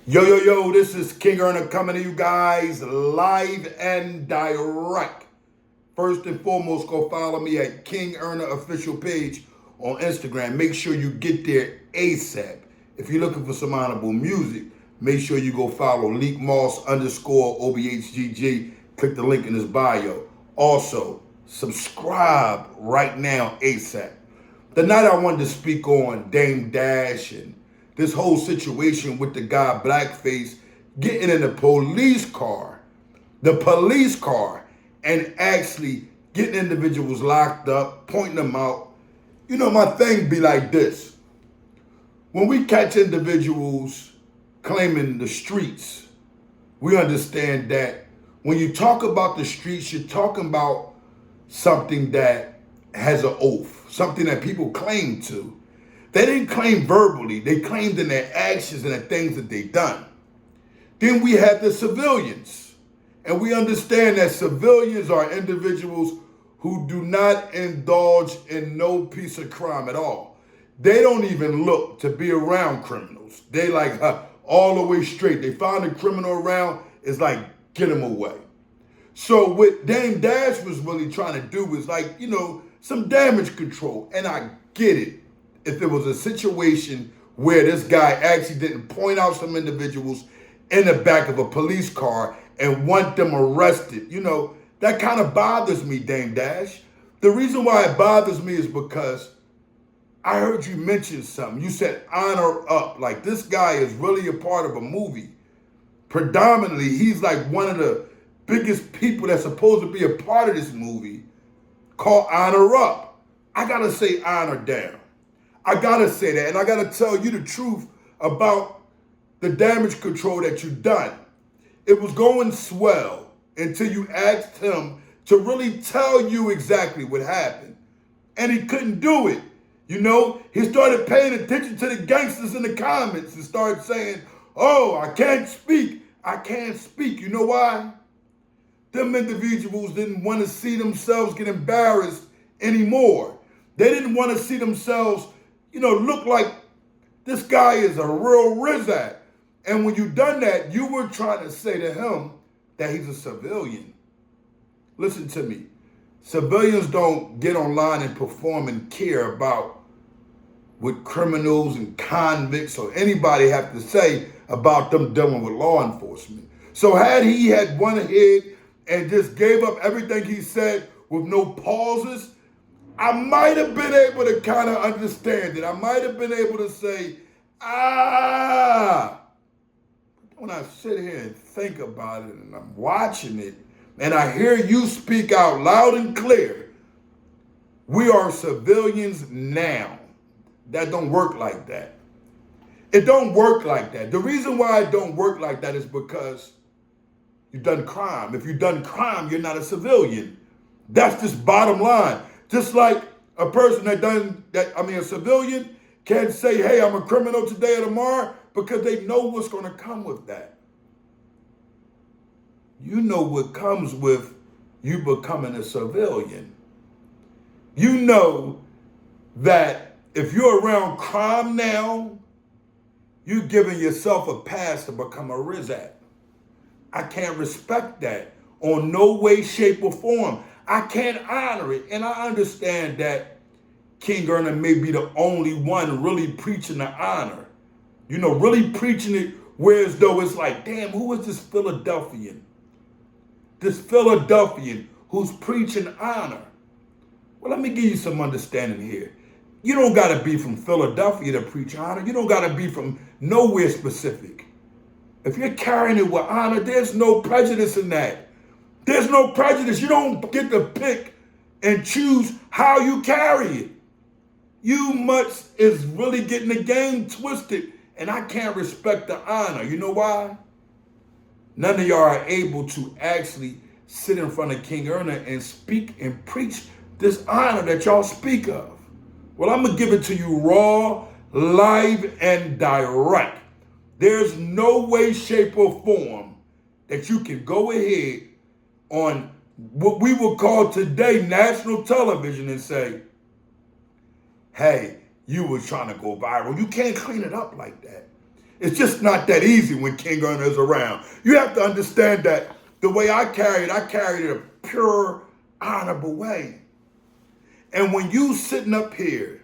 Yo, this is King Erna coming to you guys live and direct. First and foremost, go follow me at King Erna official page on Instagram. Make sure you get there ASAP. If you're looking for some honorable music, make sure you go follow Leak Moss _ OBHGG. Click the link in his bio. Also, subscribe right now ASAP. The night I wanted to speak on Dame Dash and this whole situation with the guy Blackface getting in the police car, and actually getting individuals locked up, pointing them out. You know, my thing be like this. When we catch individuals claiming the streets, we understand that when you talk about the streets, you're talking about something that has an oath, something that people claim to. They didn't claim verbally, they claimed in their actions and the things that they done. Then we have the civilians. And we understand that civilians are individuals who do not indulge in no piece of crime at all. They don't even look to be around criminals. They like all the way straight. They find a criminal around, it's like, get him away. So what Dame Dash was really trying to do was like, some damage control. And I get it. If it was a situation where this guy actually didn't point out some individuals in the back of a police car and want them arrested, that kind of bothers me, Dame Dash. The reason why it bothers me is because I heard you mention something. You said honor up. Like this guy is really a part of a movie. Predominantly, he's like one of the biggest people that's supposed to be a part of this movie called Honor Up. I gotta say honor down. I gotta say that, and I gotta tell you the truth about the damage control that you've done. It was going swell until you asked him to really tell you exactly what happened. And he couldn't do it. He started paying attention to the gangsters in the comments and started saying, oh, I can't speak. You know why? Them individuals didn't want to see themselves get embarrassed anymore. They didn't want to see themselves look like this guy is a real Rizat. And when you done that, you were trying to say to him that he's a civilian. Listen to me. Civilians don't get online and perform and care about what criminals and convicts or anybody have to say about them dealing with law enforcement. So had he had went ahead and just gave up everything he said with no pauses, I might have been able to kind of understand it. I might have been able to say, when I sit here and think about it and I'm watching it and I hear you speak out loud and clear, we are civilians now. That don't work like that. It don't work like that. The reason why it don't work like that is because you've done crime. If you've done crime, you're not a civilian. That's just bottom line. Just like a person a civilian can't say, hey, I'm a criminal today or tomorrow, because they know what's going to come with that. You know what comes with you becoming a civilian. You know that if you're around crime now, you're giving yourself a pass to become a Rizat. I can't respect that on no way, shape, or form. I can't honor it. And I understand that King Erna may be the only one really preaching the honor. Really preaching it whereas though it's like, damn, who is this Philadelphian? This Philadelphian who's preaching honor. Well, let me give you some understanding here. You don't got to be from Philadelphia to preach honor. You don't got to be from nowhere specific. If you're carrying it with honor, there's no prejudice in that. There's no prejudice. You don't get to pick and choose how you carry it. You much is really getting the game twisted, and I can't respect the honor. You know why? None of y'all are able to actually sit in front of King Erna and speak and preach this honor that y'all speak of. Well, I'm going to give it to you raw, live, and direct. There's no way, shape, or form that you can go ahead on what we would call today national television and say, hey, you were trying to go viral. You can't clean it up like that. It's just not that easy when King Earner is around. You have to understand that the way I carried it a pure, honorable way. And when you sitting up here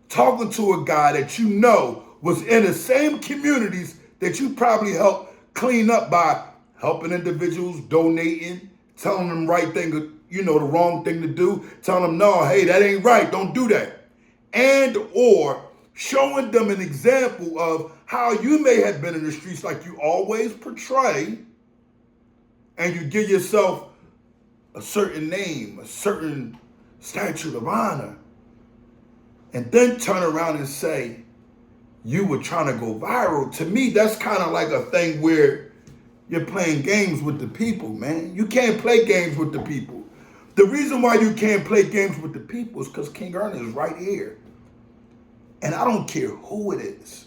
talking to a guy that you know was in the same communities that you probably helped clean up by helping individuals, donating, telling them the right thing, the wrong thing to do, telling them, no, hey, that ain't right, don't do that. And or showing them an example of how you may have been in the streets like you always portray, and you give yourself a certain name, a certain statute of honor, and then turn around and say, you were trying to go viral. To me, that's kind of like a thing where you're playing games with the people, man. You can't play games with the people. The reason why you can't play games with the people is because King Earner is right here. And I don't care who it is.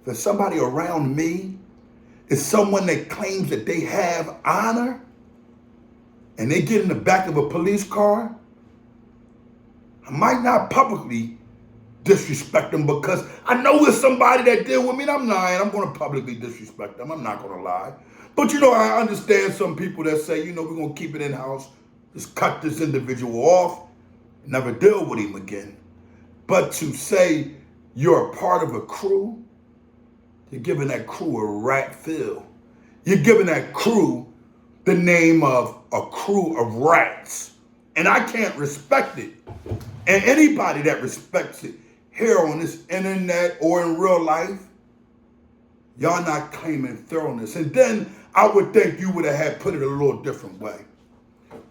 If somebody around me is someone that claims that they have honor and they get in the back of a police car, I might not publicly disrespect them because I know it's somebody that deal with me and I'm lying. I'm going to publicly disrespect them. I'm not going to lie. But I understand some people that say, we're going to keep it in-house. Just cut this individual off, never deal with him again. But to say you're a part of a crew, you're giving that crew a rat feel. You're giving that crew the name of a crew of rats. And I can't respect it. And anybody that respects it here on this internet or in real life, y'all not claiming thoroughness. And then I would think you would have had put it a little different way.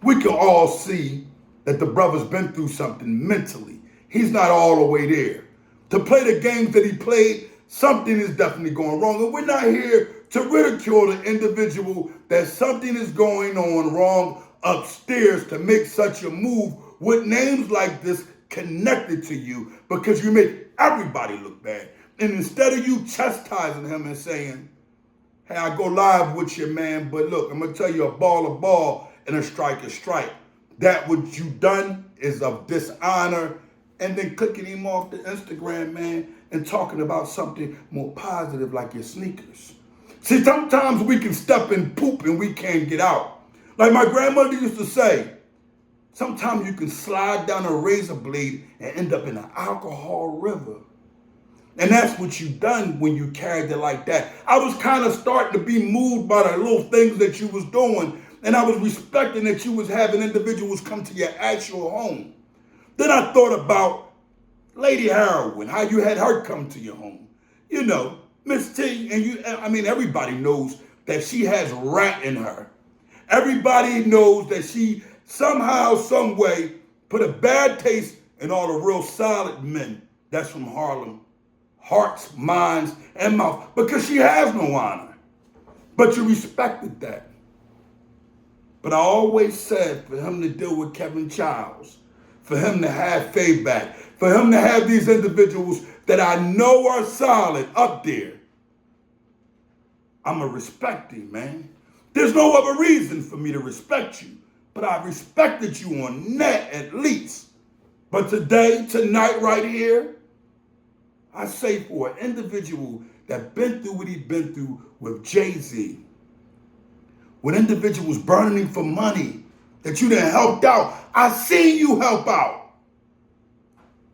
We can all see that the brother's been through something mentally. He's not all the way there. To play the games that he played, something is definitely going wrong. And we're not here to ridicule the individual that something is going on wrong upstairs to make such a move with names like this connected to you, because you make everybody look bad. And instead of you chastising him and saying, hey, I go live with you, man, but look, I'm going to tell you, a ball and a strike is strike. That what you done is of dishonor. And then clicking him off the Instagram, man, and talking about something more positive like your sneakers. See, sometimes we can step in poop and we can't get out. Like my grandmother used to say, sometimes you can slide down a razor blade and end up in an alcohol river. And that's what you done when you carried it like that. I was kind of starting to be moved by the little things that you was doing. And I was respecting that you was having individuals come to your actual home. Then I thought about Lady Heroin, how you had her come to your home. Miss T, and everybody knows that she has rat in her. Everybody knows that she somehow, some way, put a bad taste in all the real solid men that's from Harlem. Hearts, minds, and mouth. Because she has no honor. But you respected that. But I always said for him to deal with Kevin Childs, for him to have feedback, for him to have these individuals that I know are solid up there, I'm going to respect him, man. There's no other reason for me to respect you, but I respected you on that at least. But today, tonight, right here, I say for an individual that been through what he's been through with Jay-Z, when individuals burning him for money, that you done helped out. I seen you help out.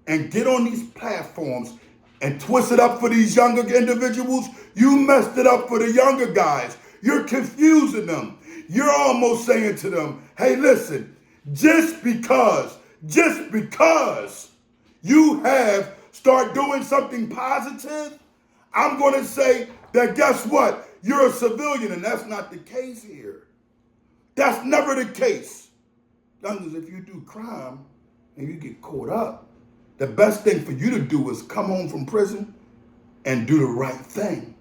And get on these platforms and twist it up for these younger individuals. You messed it up for the younger guys. You're confusing them. You're almost saying to them, hey, listen, just because you have start doing something positive, I'm going to say that guess what? You're a civilian, and that's not the case here. That's never the case. Long as if you do crime and you get caught up, the best thing for you to do is come home from prison and do the right thing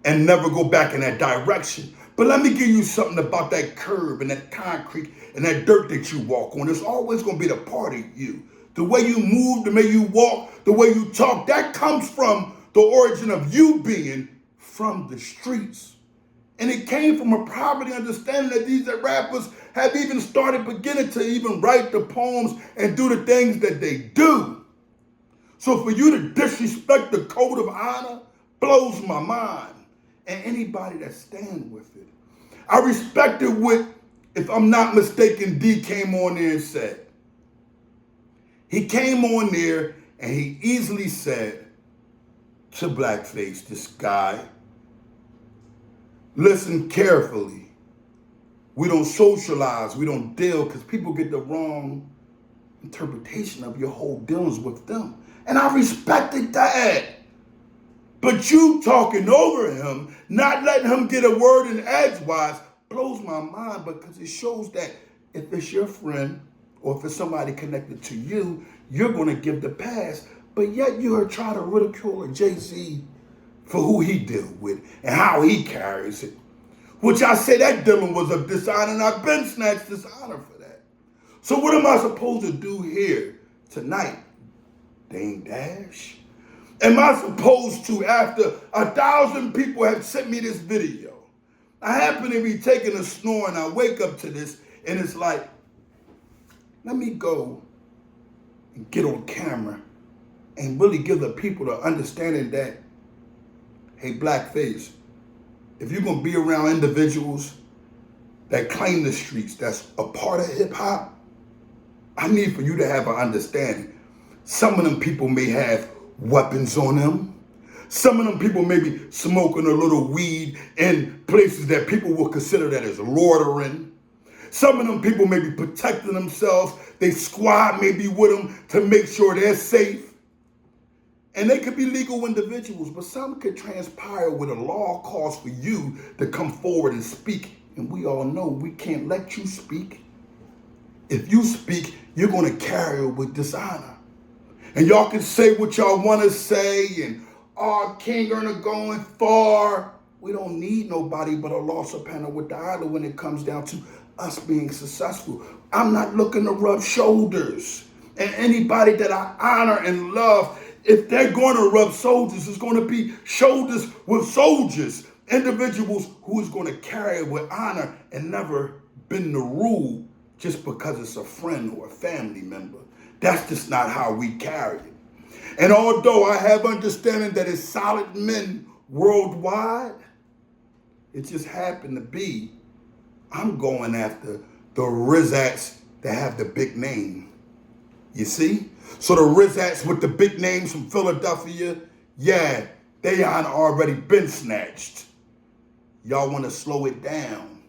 and never go back in that direction. But let me give you something about that curb and that concrete and that dirt that you walk on. It's always going to be the part of you. The way you move, the way you walk, the way you talk, that comes from the origin of you being from the streets. And it came from a poverty understanding that these rappers have even started beginning to even write the poems and do the things that they do. So for you to disrespect the code of honor blows my mind. And anybody that stand with it. I respected what, if I'm not mistaken, D came on there and said. He came on there and he easily said to Blackface, this guy, listen carefully. We don't socialize, we don't deal, because people get the wrong interpretation of your whole dealings with them. And I respected that. But you talking over him, not letting him get a word in edgewise, blows my mind, because it shows that if it's your friend or if it's somebody connected to you, you're going to give the pass. But yet you're trying to ridicule a Jay-Z for who he deal with and how he carries it. Which I say that dealing was of dishonor, and I've been snatched dishonor for that. So what am I supposed to do here tonight, Dame Dash? Am I supposed to, after 1,000 people have sent me this video, I happen to be taking a snore and I wake up to this and it's like, let me go and get on camera and really give the people the understanding that, hey, Blackface, if you're going to be around individuals that claim the streets, that's a part of hip hop, I need for you to have an understanding. Some of them people may have weapons on them. Some of them people may be smoking a little weed in places that people will consider that as loitering. Some of them people may be protecting themselves. They squad may be with them to make sure they're safe. And they could be legal individuals, but some could transpire with a law calls for you to come forward and speak. And we all know we can't let you speak. If you speak, you're going to carry it with dishonor. And y'all can say what y'all want to say, and our king are going far. We don't need nobody but Allah subhanahu wa ta'ala when it comes down to us being successful. I'm not looking to rub shoulders. And anybody that I honor and love, if they're going to rub soldiers, it's going to be shoulders with soldiers. Individuals who is going to carry it with honor and never bend the rule just because it's a friend or a family member. That's just not how we carry it. And although I have understanding that it's solid men worldwide, it just happened to be, I'm going after the Rizats that have the big name. You see? So the Rizats with the big names from Philadelphia, yeah, they on already been snatched. Y'all want to slow it down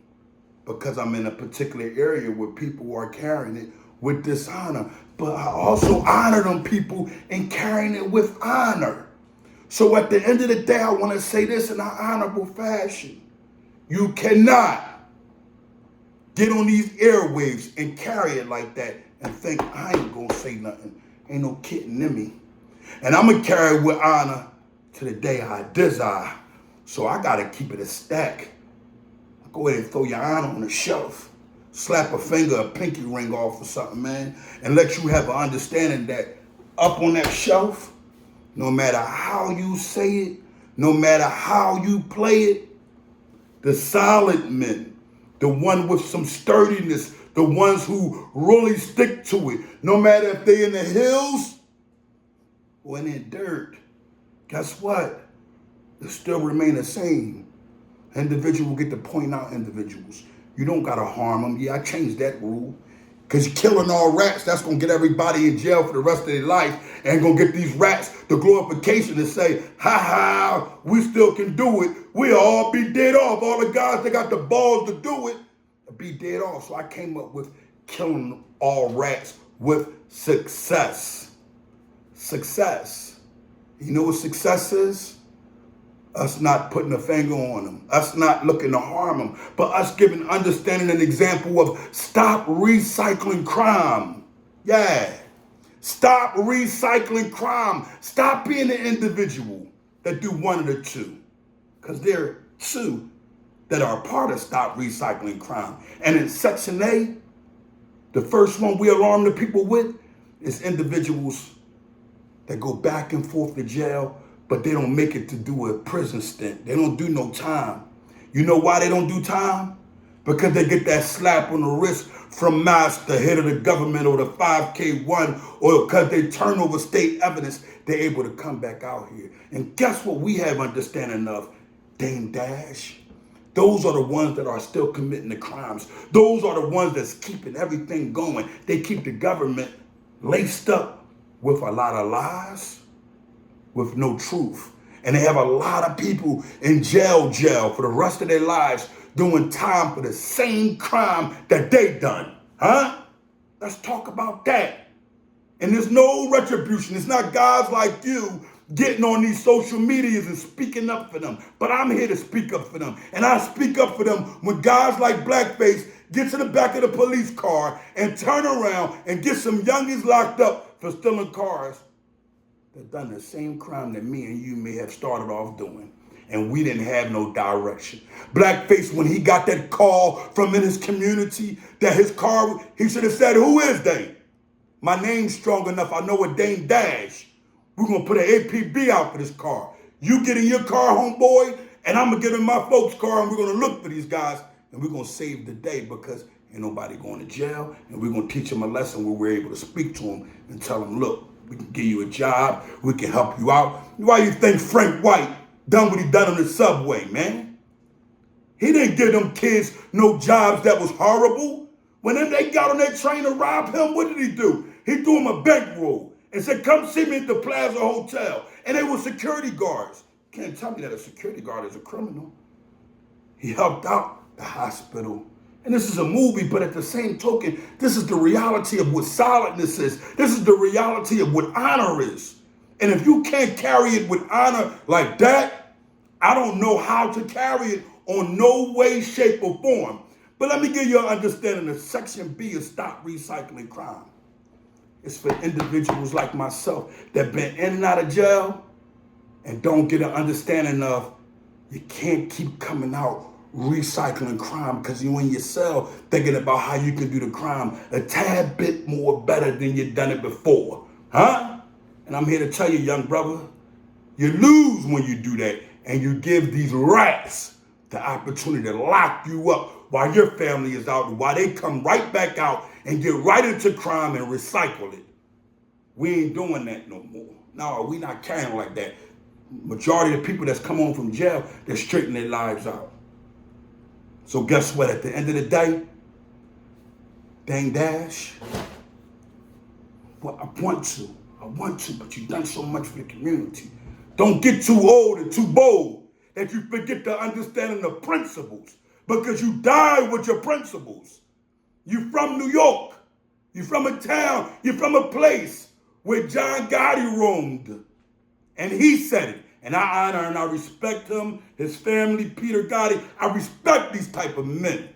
because I'm in a particular area where people are carrying it with dishonor. But I also honor them people in carrying it with honor. So at the end of the day, I want to say this in an honorable fashion. You cannot get on these airwaves and carry it like that and think, I ain't going to say nothing. Ain't no kidding in me. And I'm going to carry it with honor to the day I desire. So I got to keep it a stack. Go ahead and throw your honor on the shelf. Slap a finger, a pinky ring off or something, man, and let you have an understanding that up on that shelf, no matter how you say it, no matter how you play it, the solid men, the one with some sturdiness, the ones who really stick to it, no matter if they're in the hills or in the dirt, guess what? It still remain the same. Individual get to point out individuals. You don't got to harm them. Yeah, I changed that rule. Because killing all rats, that's going to get everybody in jail for the rest of their life and going to get these rats the glorification to say, ha ha, we still can do it. We'll all be dead off. All the guys that got the balls to do it be dead off. So I came up with killing all rats with success. Success. You know what success is? Us not putting a finger on them, us not looking to harm them, but us giving understanding an example of stop recycling crime. Yeah. Stop recycling crime. Stop being an individual that do one of the two. Because there are two that are a part of stop recycling crime. And in Section A, the first one we alarm the people with is individuals that go back and forth to jail, but they don't make it to do a prison stint. They don't do no time. You know why they don't do time? Because they get that slap on the wrist from Master, head of the government, or the 5K1, or because they turn over state evidence. they're able to come back out here. And guess what we have understanding of? Dame Dash. Those are the ones that are still committing the crimes. Those are the ones that's keeping everything going. They keep the government laced up with a lot of lies, with no truth. And they have a lot of people in jail for the rest of their lives doing time for the same crime that they done. Huh? Let's talk about that. And there's no retribution. It's not guys like you getting on these social medias and speaking up for them. But I'm here to speak up for them. And I speak up for them when guys like Blackface get to the back of the police car and turn around and get some youngins locked up for stealing cars that done the same crime that me and you may have started off doing. And we didn't have no direction. Blackface, when he got that call from in his community that his car, he should have said, who is they? My name's strong enough. I know a Dame Dash. We're going to put an APB out for this car. You get in your car, homeboy, and I'm going to get in my folks' car, and we're going to look for these guys, and we're going to save the day because ain't nobody going to jail, and we're going to teach them a lesson where we're able to speak to them and tell them, look, we can give you a job. We can help you out. Why you think Frank White done what he done on the subway, man? He didn't give them kids no jobs that was horrible. When they got on that train to rob him, what did he do? He threw him a bankroll and said, come see me at the Plaza Hotel. And they were security guards. Can't tell me that a security guard is a criminal. He helped out the hospital. And this is a movie, but at the same token, this is the reality of what solidness is. This is the reality of what honor is. And if you can't carry it with honor like that, I don't know how to carry it on no way, shape, or form. But let me give you an understanding of Section B of Stop Recycling Crime. It's for individuals like myself that been in and out of jail and don't get an understanding of you can't keep coming out recycling crime because you're in your cell thinking about how you can do the crime a tad bit more better than you've done it before. Huh? And I'm here to tell you, young brother, you lose when you do that and you give these rats the opportunity to lock you up while your family is out and while they come right back out and get right into crime and recycle it. We ain't doing that no more. No, we not carrying like that. Majority of the people that's come home from jail, they're straightening their lives out. So guess what? At the end of the day, Dame Dash, well, I want to, but you've done so much for the community. Don't get too old and too bold that you forget the understanding of principles because you die with your principles. You from New York. You from a town. You from a place where John Gotti roamed. And he said it. And I honor and I respect him, his family, Peter Gotti. I respect these type of men.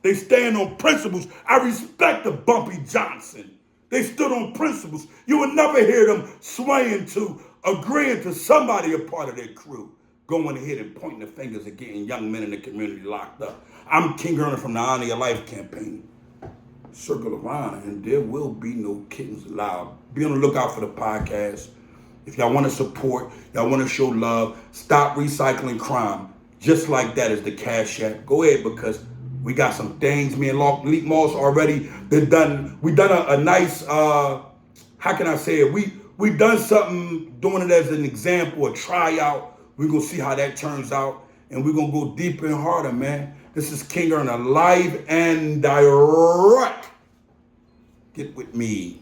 They stand on principles. I respect the Bumpy Johnson. They stood on principles. You will never hear them swaying to, agreeing to somebody a part of their crew, going ahead and pointing the fingers and getting young men in the community locked up. I'm King Erner from the Honor Your Life campaign. Circle of Honor, and there will be no kittens allowed. Be on the lookout for the podcast. If y'all want to support, y'all want to show love, stop recycling crime. Just like that is the Cash App. Go ahead because we got some things. Me and Leak Moss already done. We done a nice. How can I say it? We done something doing it as an example, a tryout. We're gonna see how that turns out, and we're gonna go deeper and harder, man. This is King Erner, live and direct. Get with me.